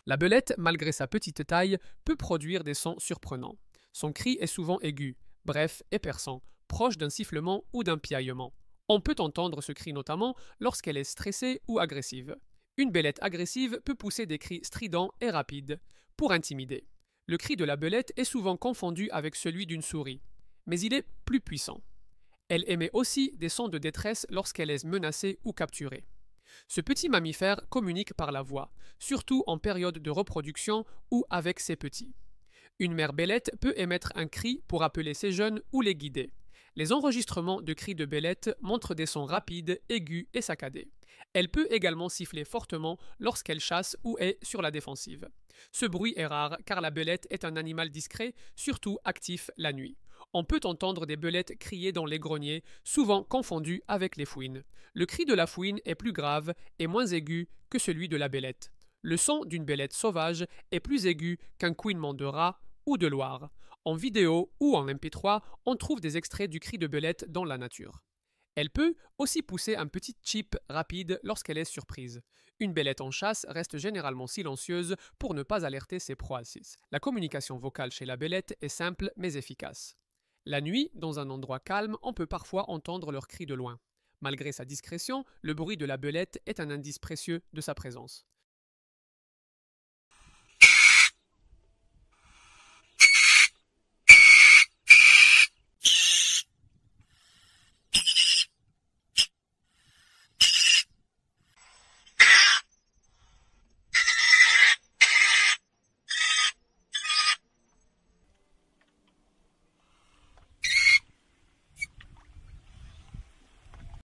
La belette, malgré sa petite taille, peut produire des sons surprenants. Son cri est souvent aigu, bref et perçant, proche d'un sifflement ou d'un piaillement. On peut entendre ce cri notamment lorsqu'elle est stressée ou agressive. Une belette agressive peut pousser des cris stridents et rapides, pour intimider. Le cri de la belette est souvent confondu avec celui d'une souris, mais il est plus puissant. Elle émet aussi des sons de détresse lorsqu'elle est menacée ou capturée. Ce petit mammifère communique par la voix, surtout en période de reproduction ou avec ses petits. Une mère belette peut émettre un cri pour appeler ses jeunes ou les guider. Les enregistrements de cris de belette montrent des sons rapides, aigus et saccadés. Elle peut également siffler fortement lorsqu'elle chasse ou est sur la défensive. Ce bruit est rare car la belette est un animal discret, surtout actif la nuit. On peut entendre des belettes crier dans les greniers, souvent confondues avec les fouines. Le cri de la fouine est plus grave et moins aigu que celui de la belette. Le son d'une belette sauvage est plus aigu qu'un couinement de rat ou de loir. En vidéo ou en MP3, on trouve des extraits du cri de belette dans la nature. Elle peut aussi pousser un petit chip rapide lorsqu'elle est surprise. Une belette en chasse reste généralement silencieuse pour ne pas alerter ses proies. La communication vocale chez la belette est simple mais efficace. La nuit, dans un endroit calme, on peut parfois entendre leurs cris de loin. Malgré sa discrétion, le bruit de la belette est un indice précieux de sa présence.